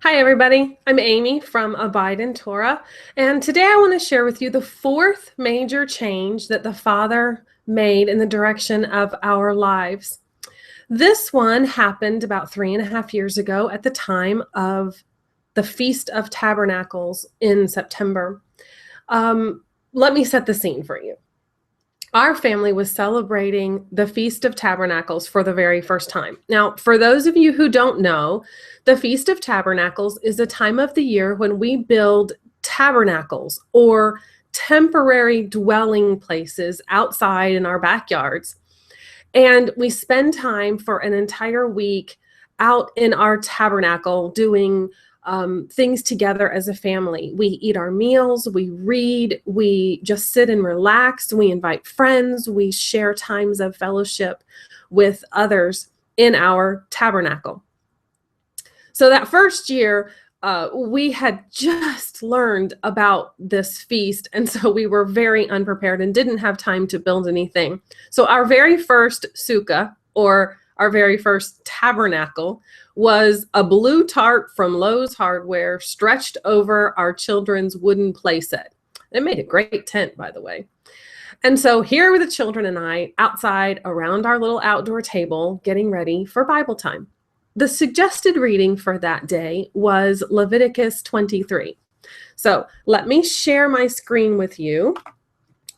Hi, everybody. I'm Amy from Abide in Torah, and today I want to share with you the fourth major change that the Father made in the direction of our lives. This one happened about 3.5 years ago at the time of the Feast of Tabernacles in September. Let me set the scene for you. Our family was celebrating the Feast of Tabernacles for the very first time. Now, for those of you who don't know, the Feast of Tabernacles is a time of the year when we build tabernacles or temporary dwelling places outside in our backyards. And we spend time for an entire week out in our tabernacle doing things together as a family. We eat our meals, we read, we just sit and relax, we invite friends, we share times of fellowship with others in our tabernacle. So that first year, we had just learned about this feast, and so we were very unprepared and didn't have time to build anything. So our very first sukkah, or our very first tabernacle, was a blue tarp from Lowe's Hardware stretched over our children's wooden playset. It made a great tent, by the way. And so here were the children and I outside around our little outdoor table getting ready for Bible time. The suggested reading for that day was Leviticus 23. So let me share my screen with you,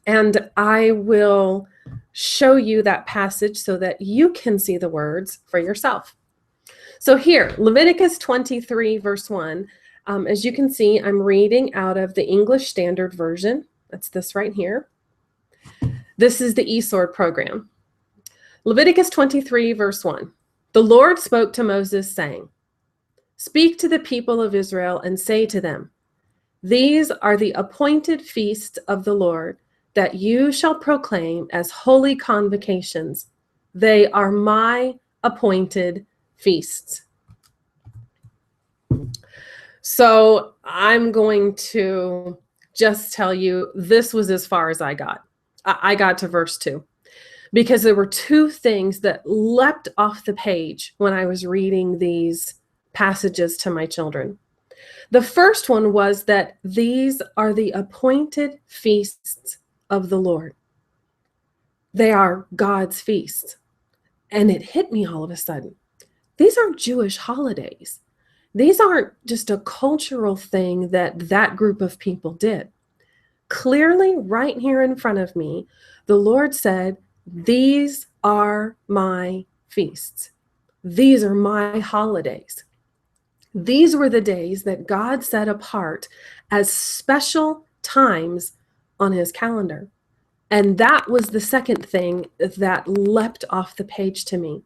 and I will show you that passage so that you can see the words for yourself. So here, Leviticus 23, verse 1. As you can see, I'm reading out of the English Standard Version. That's this right here. This is the eSword program. Leviticus 23, verse 1. The Lord spoke to Moses, saying, "Speak to the people of Israel and say to them, these are the appointed feasts of the Lord that you shall proclaim as holy convocations. They are my appointed feasts." So I'm going to just tell you this was as far as I got. I got to verse 2. Because there were two things that leapt off the page when I was reading these passages to my children. The first one was that these are the appointed feasts of the Lord. They are God's feasts. And it hit me all of a sudden. These aren't Jewish holidays. These aren't just a cultural thing that group of people did. Clearly, right here in front of me, the Lord said, these are my feasts. These are my holidays. These were the days that God set apart as special times on his calendar. And that was the second thing that leapt off the page to me.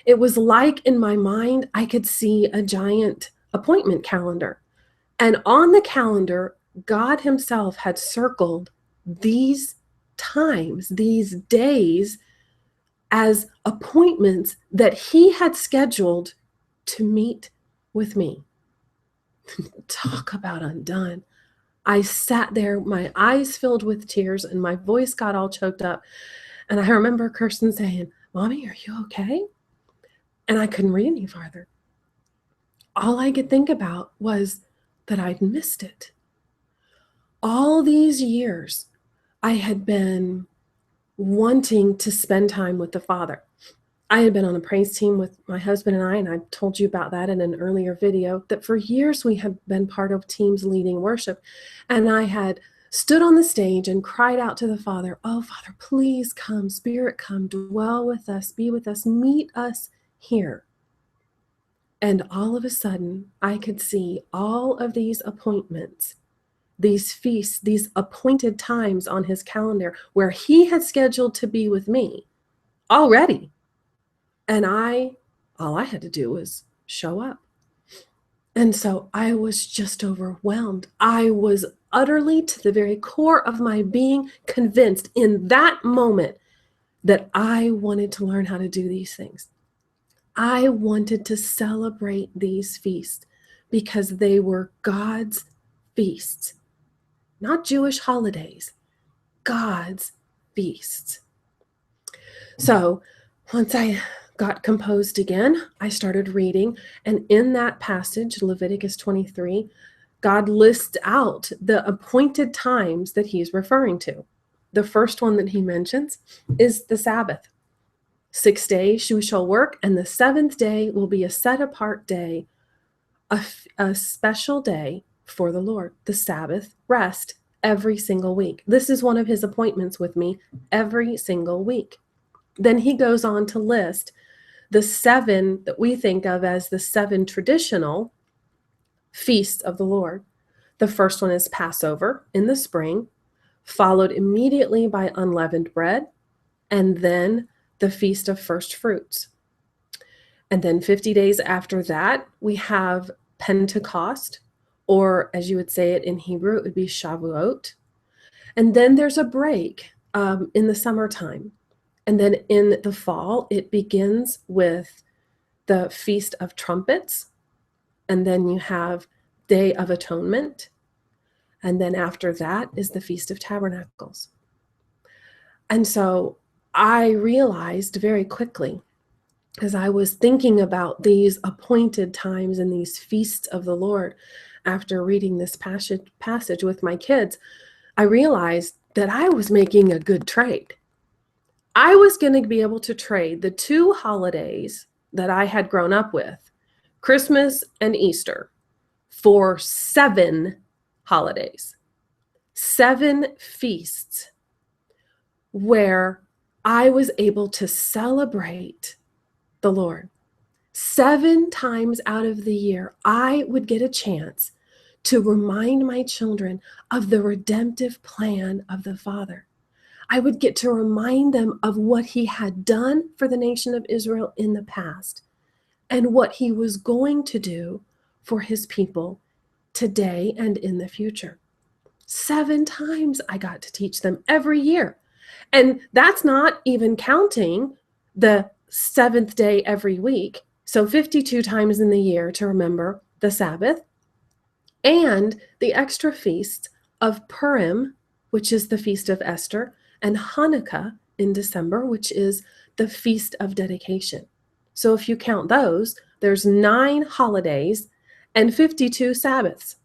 It was like in my mind, I could see a giant appointment calendar. And on the calendar, God himself had circled these times, these days, as appointments that he had scheduled to meet with me. Talk about undone. I sat there, my eyes filled with tears, and my voice got all choked up. And I remember Kirsten saying, "Mommy, are you okay?" And I couldn't read any farther. All I could think about was that I'd missed it. All these years, I had been wanting to spend time with the Father. I had been on a praise team with my husband and I told you about that in an earlier video, that for years we had been part of teams leading worship. And I had stood on the stage and cried out to the Father, "Oh, Father, please come, Spirit, come, dwell with us, be with us, meet us here." And all of a sudden, I could see all of these appointments, these feasts, these appointed times on his calendar where he had scheduled to be with me already. And all I had to do was show up. And so I was just overwhelmed. I was utterly, to the very core of my being, convinced in that moment that I wanted to learn how to do these things. I wanted to celebrate these feasts because they were God's feasts. Not Jewish holidays, God's feasts. So once I got composed again. I started reading, and in that passage, Leviticus 23, God lists out the appointed times that he's referring to. The first one that he mentions is the Sabbath. 6 days you shall work, and the seventh day will be a set apart day, a special day for the Lord, the Sabbath rest every single week. This is one of his appointments with me every single week. Then he goes on to list the 7 that we think of as the 7 traditional feasts of the Lord. The first one is Passover in the spring, followed immediately by unleavened bread, and then the Feast of First Fruits. And then 50 days after that, we have Pentecost, or as you would say it in Hebrew, it would be Shavuot. And then there's a break in the summertime. And then in the fall, it begins with the Feast of Trumpets. And then you have Day of Atonement. And then after that is the Feast of Tabernacles. And so I realized very quickly, as I was thinking about these appointed times and these feasts of the Lord, after reading this passage with my kids, I realized that I was making a good trade. I was going to be able to trade the 2 holidays that I had grown up with, Christmas and Easter, for 7 holidays, 7 feasts where I was able to celebrate the Lord. 7 times out of the year, I would get a chance to remind my children of the redemptive plan of the Father. I would get to remind them of what he had done for the nation of Israel in the past and what he was going to do for his people today and in the future. 7 times I got to teach them every year. And that's not even counting the 7th day every week. So 52 times in the year to remember the Sabbath, and the extra feasts of Purim, which is the Feast of Esther, and Hanukkah in December, which is the Feast of Dedication. So if you count those, there's 9 holidays and 52 Sabbaths.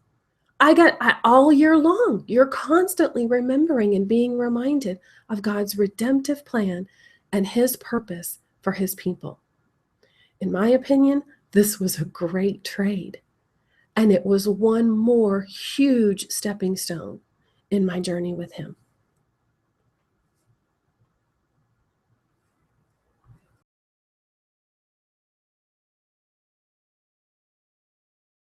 All year long, you're constantly remembering and being reminded of God's redemptive plan and his purpose for his people. In my opinion, this was a great trade. And it was one more huge stepping stone in my journey with him.